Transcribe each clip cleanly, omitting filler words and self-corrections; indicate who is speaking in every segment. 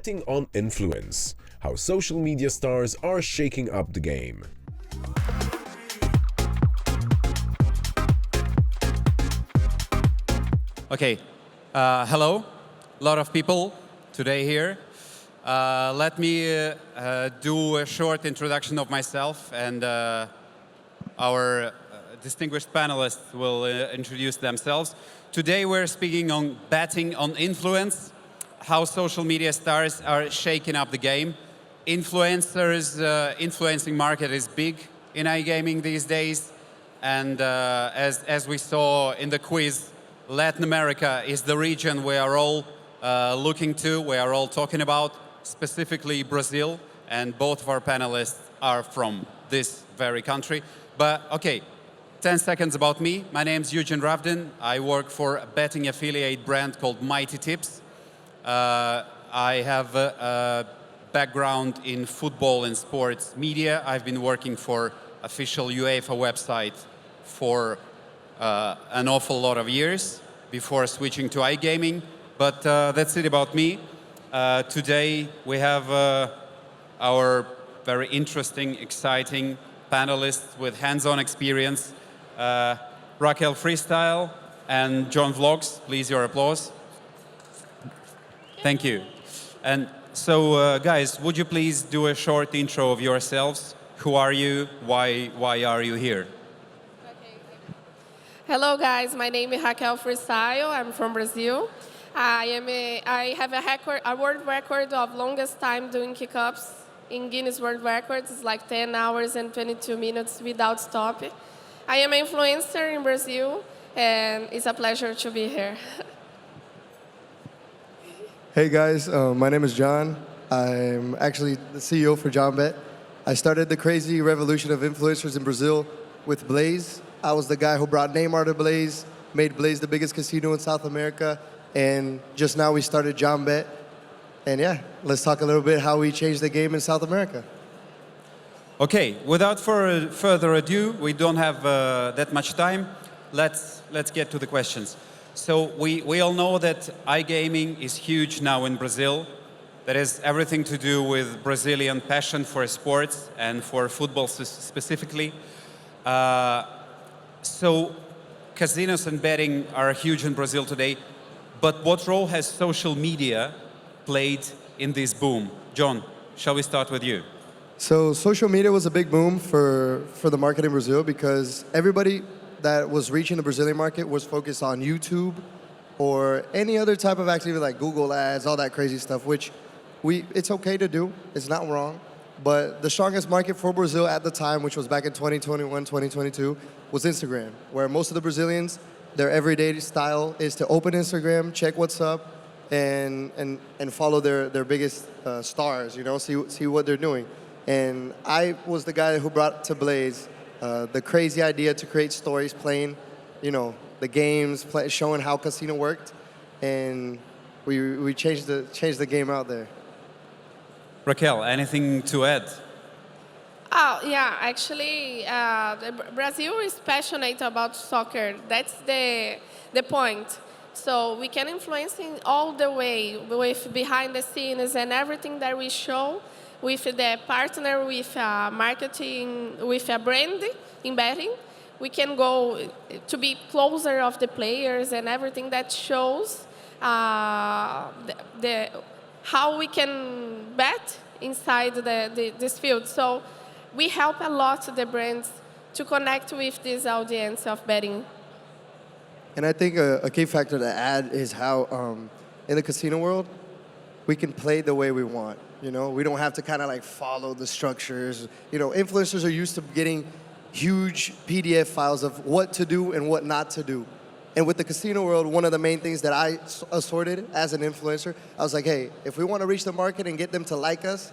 Speaker 1: Betting on influence. How social media stars are shaking up the game.
Speaker 2: Okay, hello, a lot of people today here. Let me do a short introduction of myself, and our distinguished panelists will introduce themselves. Today we're speaking on betting on influence, how social media stars are shaking up the game. Influencing market is big in iGaming these days, and as we saw in the quiz, Latin America is the region we are all looking to, we are all talking about, specifically Brazil, and both of our panelists are from this very country. But okay, 10 seconds about me. My name is Eugene Ravdin. I work for a betting affiliate brand called MightyTips. I have a background in football and sports media. I've been working for official UEFA website for an awful lot of years before switching to iGaming. But that's it about me. Today we have our very interesting, exciting panelists with hands-on experience. Raquel Freestyle and Jon Vlogs, please your applause. Thank you. And so guys, would you please do a short intro of yourselves? Who are you? Why are you here?
Speaker 3: Hello guys, my name is Raquel Freestyle. I'm from Brazil. I have a world record of longest time doing kickups in Guinness World Records. It's like 10 hours and 22 minutes without stop. I am an influencer in Brazil, and it's a pleasure to be here.
Speaker 4: Hey guys, my name is Jon. I'm actually the CEO for Jon Bet. I started the crazy revolution of influencers in Brazil with Blaze. I was the guy who brought Neymar to Blaze, made Blaze the biggest casino in South America, and just now we started Jon Bet. And yeah, let's talk a little bit how we changed the game in South America.
Speaker 2: Okay, without further ado, we don't have that much time. Let's get to the questions. So we all know that iGaming is huge now in Brazil. That has everything to do with Brazilian passion for sports and for football specifically. So casinos and betting are huge in Brazil today. But what role has social media played in this boom? Jon, shall we start with you?
Speaker 4: So social media was a big boom for the market in Brazil because everybody that was reaching the Brazilian market was focused on YouTube or any other type of activity like Google ads, all that crazy stuff, which it's okay to do, it's not wrong. But the strongest market for Brazil at the time, which was back in 2021, 2022, was Instagram, where most of the Brazilians, their everyday style is to open Instagram, check what's up, and follow their biggest stars, you know, see what they're doing. And I was the guy who brought to Blaze the crazy idea to create stories playing, you know, the games, showing how casino worked, and we changed the game out there.
Speaker 2: Raquel, anything to add?
Speaker 3: Oh, yeah, actually, Brazil is passionate about soccer. That's the point. So we can influence in all the way with behind the scenes and everything that we show with the partner, with marketing, with a brand in betting. We can go to be closer of the players and everything that shows how we can bet inside this field. So we help a lot the brands to connect with this audience of betting.
Speaker 4: And I think a key factor to add is how in the casino world, we can play the way we want. You know, we don't have to kind of like follow the structures. You know, influencers are used to getting huge PDF files of what to do and what not to do. And with the casino world, one of the main things that I assorted as an influencer, I was like, hey, if we want to reach the market and get them to like us,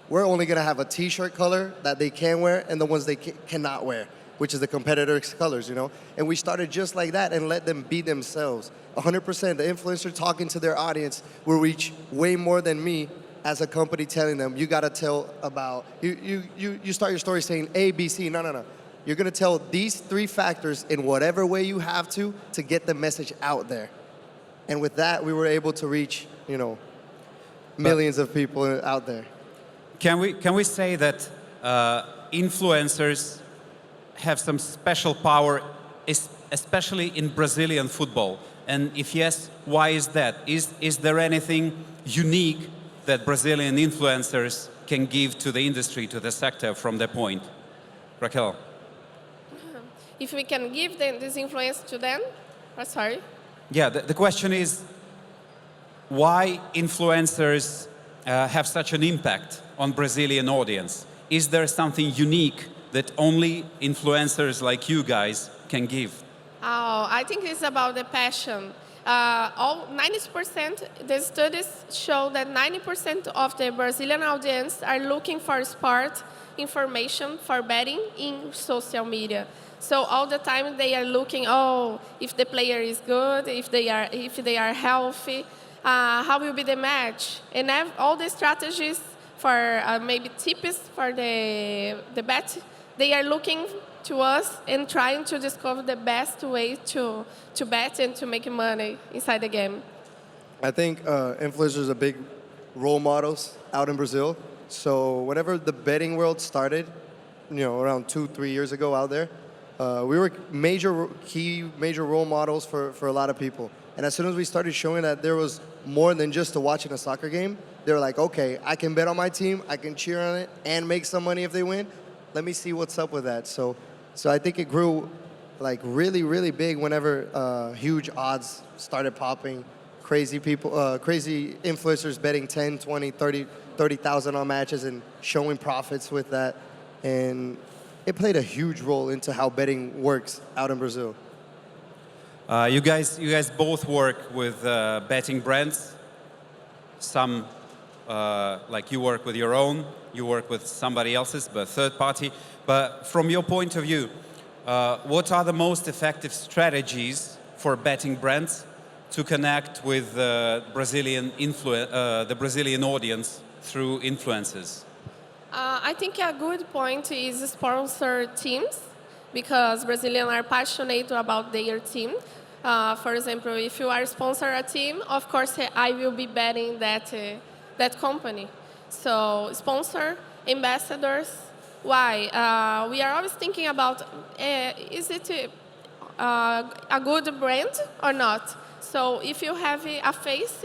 Speaker 4: we're only going to have a T-shirt color that they can wear and the ones they cannot wear, which is the competitor's colors, you know? And we started just like that and let them be themselves. 100%, the influencer talking to their audience will reach way more than me as a company telling them, you got to tell about, you start your story saying A, B, C. No. You're going to tell these 3 factors in whatever way you have to get the message out there. And with that, we were able to reach, you know, millions of people out there.
Speaker 2: Can we say that influencers have some special power, especially in Brazilian football? And if yes, why is that? Is there anything unique that Brazilian influencers can give to the industry, to the sector from their point? Raquel?
Speaker 3: If we can give them this influence to them, sorry.
Speaker 2: Yeah, the question is why influencers have such an impact on Brazilian audience? Is there something unique that only influencers like you guys can give?
Speaker 3: Oh, I think it's about the passion. 90%, the studies show that 90% of the Brazilian audience are looking for sport information for betting in social media. So all the time they are looking, if the player is good, if they are healthy, how will be the match, and all the strategies for maybe tips for the bet. They are looking to us and trying to discover the best way to bet and to make money inside the game.
Speaker 4: I think influencers are big role models out in Brazil. So whenever the betting world started, around 2-3 years ago out there, we were major role models for a lot of people. And as soon as we started showing that there was more than just to watching a soccer game, they were like, okay, I can bet on my team, I can cheer on it, and make some money if they win. Let me see what's up with that. So I think it grew like really, really big whenever huge odds started popping. Crazy people, crazy influencers betting 10, 20, 30,000 on matches and showing profits with that. And it played a huge role into how betting works out in Brazil.
Speaker 2: You guys both work with betting brands. Some, like you work with your own, you work with somebody else's, but third party. But from your point of view, what are the most effective strategies for betting brands to connect with the Brazilian audience through influencers?
Speaker 3: I think a good point is sponsor teams, because Brazilians are passionate about their team. For example, if you are sponsor a team, of course I will be betting that company. So sponsor, ambassadors. Why? We are always thinking about, is it a good brand or not? So if you have a face,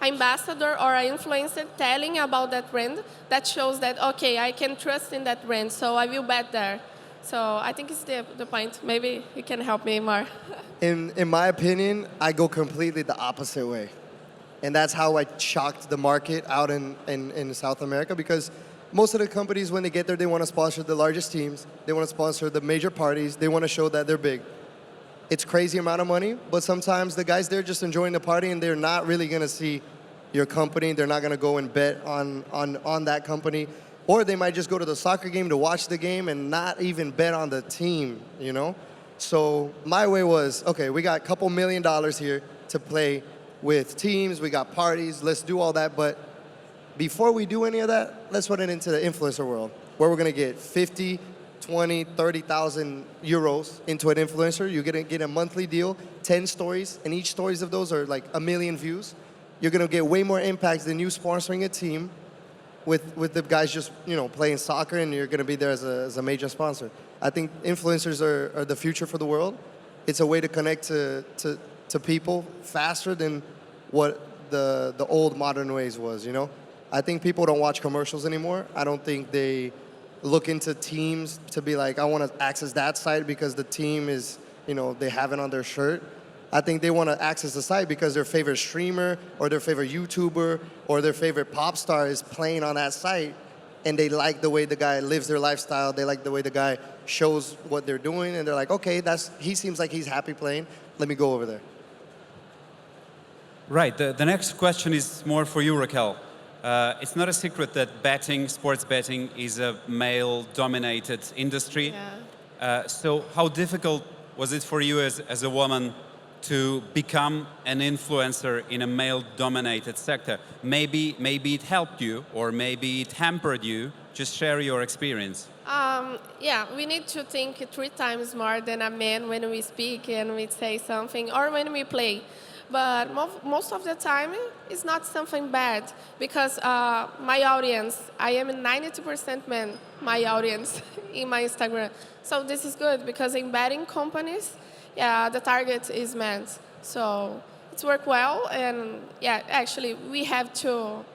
Speaker 3: ambassador or an influencer telling about that brand, that shows that, okay, I can trust in that brand, so I will bet there. So I think it's the point. Maybe you can help me more.
Speaker 4: In my opinion, I go completely the opposite way. And that's how I shocked the market out in South America, because most of the companies, when they get there, they want to sponsor the largest teams. They want to sponsor the major parties. They want to show that they're big. It's crazy amount of money, but sometimes the guys there just enjoying the party and they're not really going to see your company. They're not going to go and bet on that company. Or they might just go to the soccer game to watch the game and not even bet on the team, So my way was, okay, we got a couple $1 million here to play with teams. We got parties. Let's do all that. But before we do any of that, let's run it into the influencer world, where we're going to get 50, 20, 30,000 euros into an influencer. You're going to get a monthly deal, 10 stories, and each stories of those are like 1 million views. You're going to get way more impact than you sponsoring a team with the guys just playing soccer, and you're going to be there as a major sponsor. I think influencers are the future for the world. It's a way to connect to people faster than what the old modern ways was, I think people don't watch commercials anymore. I don't think they look into teams to be like, I want to access that site because the team is, they have it on their shirt. I think they want to access the site because their favorite streamer or their favorite YouTuber or their favorite pop star is playing on that site, and they like the way the guy lives their lifestyle. They like the way the guy shows what they're doing, and they're like, okay, he seems like he's happy playing. Let me go over there.
Speaker 2: Right. The next question is more for you, Raquel. It's not a secret that sports betting, is a male-dominated industry.
Speaker 3: Yeah.
Speaker 2: So how difficult was it for you as a woman to become an influencer in a male-dominated sector? Maybe it helped you, or maybe it hampered you. Just share your experience.
Speaker 3: Yeah, we need to think 3 times more than a man when we speak and we say something, or when we play. But most of the time, it's not something bad because my audience, I am 92% men, my audience in my Instagram. So this is good because in betting companies, yeah, the target is men. So it's worked well, and yeah, actually we have to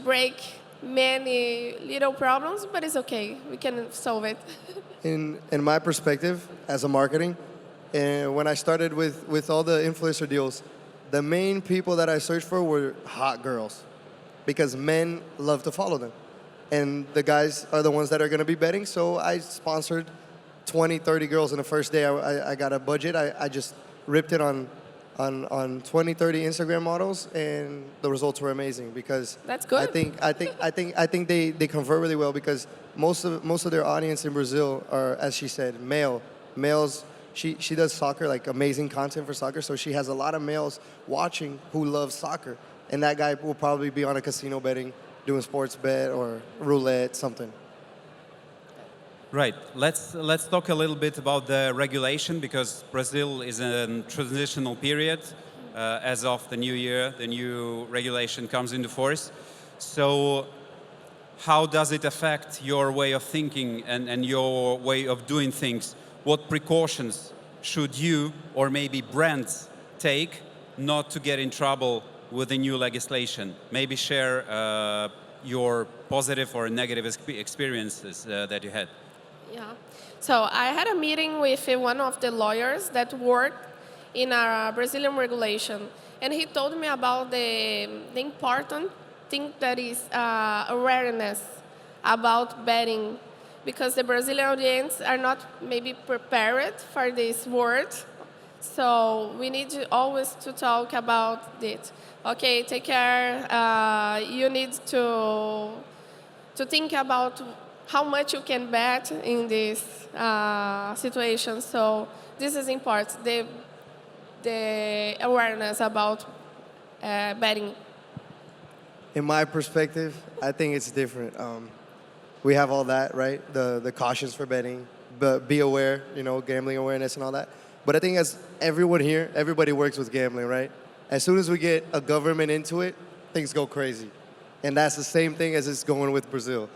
Speaker 3: break many little problems, but it's okay. We can solve it.
Speaker 4: In my perspective as a marketing, and when I started with all the influencer deals, the main people that I searched for were hot girls because men love to follow them. And the guys are the ones that are going to be betting. So I sponsored 20, 30 girls in the first day. I got a budget. I just ripped it on 20, 30 Instagram models, and the results were amazing because
Speaker 3: That's good.
Speaker 4: I think they convert really well because most of their audience in Brazil are, as she said, males. She does soccer, like amazing content for soccer, so she has a lot of males watching who love soccer, and that guy will probably be on a casino betting, doing sports bet or roulette, something.
Speaker 2: Right. Let's talk a little bit about the regulation because Brazil is in a transitional period. As of the new year, the new regulation comes into force. So how does it affect your way of thinking and your way of doing things? What precautions should you or maybe brands take not to get in trouble with the new legislation? Maybe share your positive or negative experiences that you had.
Speaker 3: Yeah. So I had a meeting with one of the lawyers that worked in a Brazilian regulation, and he told me about the important thing that is awareness about betting, because the Brazilian audience are not maybe prepared for this word. So we need to always to talk about it. Okay, take care. You need to think about how much you can bet in this situation. So this is important. The awareness about betting.
Speaker 4: In my perspective, I think it's different. We have all that, right? The cautions for betting, but be aware, gambling awareness and all that. But I think as everyone here, everybody works with gambling, right? As soon as we get a government into it, things go crazy. And that's the same thing as it's going with Brazil.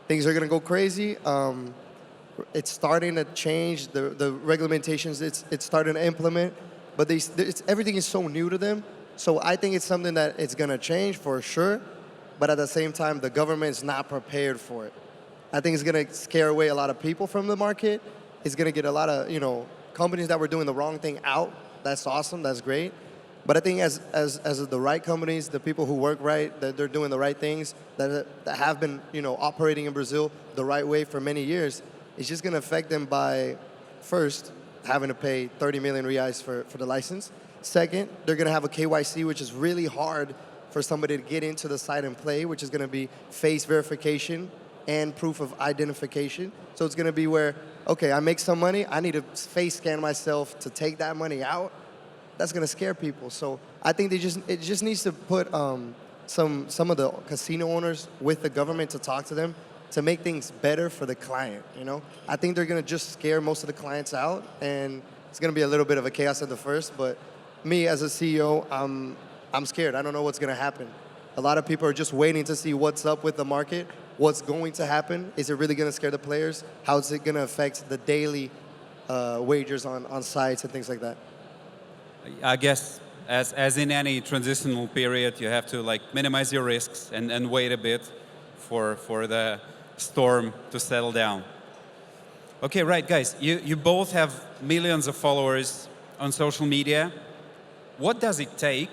Speaker 4: Things are going to go crazy. It's starting to change. The regulations, it's starting to implement. But everything is so new to them. So I think it's something that it's going to change for sure. But at the same time, the government's not prepared for it. I think it's going to scare away a lot of people from the market. It's going to get a lot of, companies that were doing the wrong thing out. That's awesome. That's great. But I think as the right companies, the people who work right, that they're doing the right things, that have been, operating in Brazil the right way for many years, it's just going to affect them by, first, having to pay 30 million reais for the license. Second, they're going to have a KYC, which is really hard for somebody to get into the site and play, which is going to be face verification and proof of identification. So it's going to be where, okay, I make some money, I need to face scan myself to take that money out. That's going to scare people. So I think it just needs to put some of the casino owners with the government to talk to them to make things better for the client, I think they're going to just scare most of the clients out, and it's going to be a little bit of a chaos at the first, but me as a CEO, I'm scared. I don't know what's going to happen. A lot of people are just waiting to see what's up with the market, what's going to happen. Is it really going to scare the players? How is it going to affect the daily wagers on sites and things like that?
Speaker 2: I guess as in any transitional period, you have to minimize your risks and wait a bit for the storm to settle down. Okay, right, guys. You both have millions of followers on social media. What does it take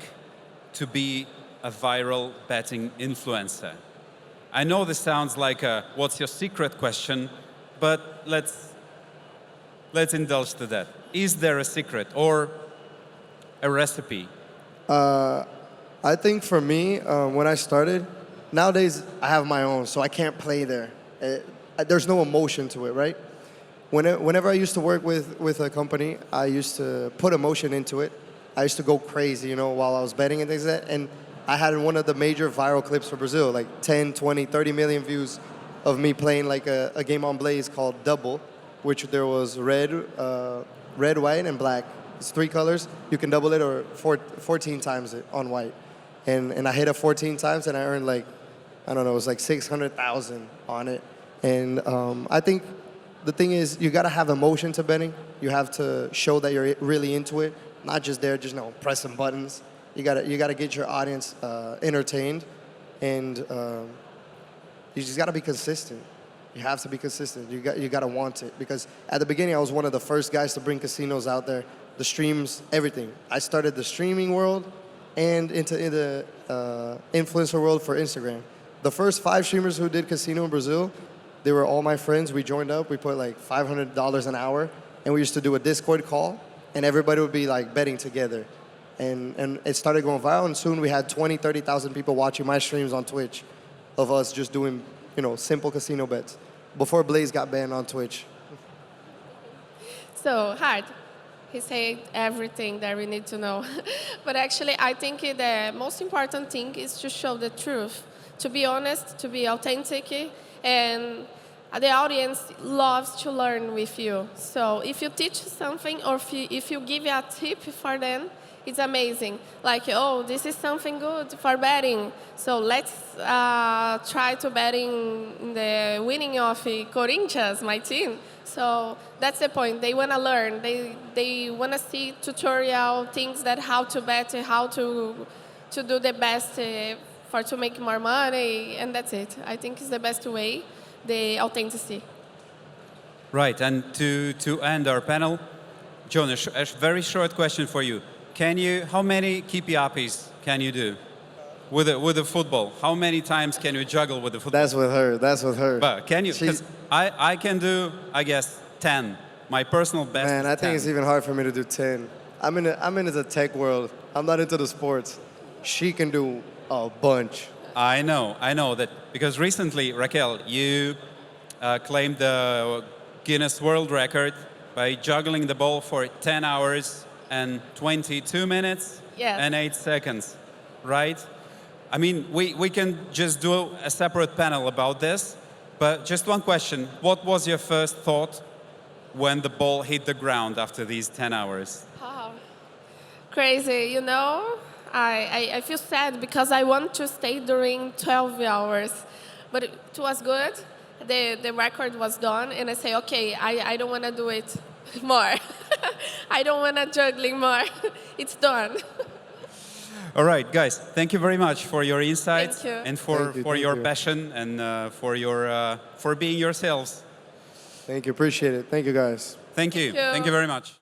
Speaker 2: to be a viral betting influencer? I know this sounds like a what's your secret question, but let's indulge to that. Is there a secret or a recipe?
Speaker 4: I think for me, when I started, nowadays I have my own, so I can't play there. There's no emotion to it, right? Whenever I used to work with a company, I used to put emotion into it. I used to go crazy, while I was betting and things like that. And I had one of the major viral clips for Brazil, like 10, 20, 30 million views of me playing like a game on Blaze called Double, which there was red, white, and black. It's 3 colors. You can double it or 14 times it on white. And I hit it 14 times and I earned like, I don't know, it was like 600,000 on it. And I think the thing is, you gotta have emotion to betting. You have to show that you're really into it, not just there, just pressing buttons. You gotta get your audience entertained, and you just gotta be consistent. You have to be consistent. You gotta want it, because at the beginning I was one of the first guys to bring casinos out there, the streams, everything. I started the streaming world and into the influencer world for Instagram. The first 5 streamers who did casino in Brazil, they were all my friends. We joined up. We put like $500 an hour, and we used to do a Discord call, and everybody would be like betting together. And it started going viral, and soon we had 20, 30,000 people watching my streams on Twitch of us just doing, simple casino bets before Blaze got banned on Twitch.
Speaker 3: So hard. He said everything that we need to know. But actually, I think the most important thing is to show the truth, to be honest, to be authentic, and the audience loves to learn with you. So if you teach something or if you give a tip for them, it's amazing. Like, oh, this is something good for betting. So let's try to bet in the winning of Corinthians, my team. So that's the point. They want to learn. They want to see tutorial things that how to bet, how to do the best to make more money, and that's it. I think it's the best way, the authenticity.
Speaker 2: Right, and to end our panel, Jon, a very short question for you. How many keepy-uppies can you do with a football? How many times can you juggle with the football?
Speaker 4: That's with her.
Speaker 2: But can you? Because I can do, I guess, 10. My personal best
Speaker 4: Man,
Speaker 2: is
Speaker 4: I think
Speaker 2: 10.
Speaker 4: it's even hard for me to do 10. I'm in the tech world. I'm not into the sports. She can do a bunch.
Speaker 2: I know that, because recently, Raquel, you claimed the Guinness World Record by juggling the ball for 10 hours and 22 minutes and 8 seconds, right? I mean, we can just do a separate panel about this, but just one question. What was your first thought when the ball hit the ground after these 10 hours?
Speaker 3: Oh, crazy, I feel sad because I want to stay during 12 hours, but it was good. The record was done, and I say, okay, I don't want to do it more. I don't want to juggling more. It's done.
Speaker 2: All right, guys, thank you very much for your insights and for your passion and for being yourselves.
Speaker 4: Thank you, appreciate it. Thank you, guys.
Speaker 2: Thank you very much.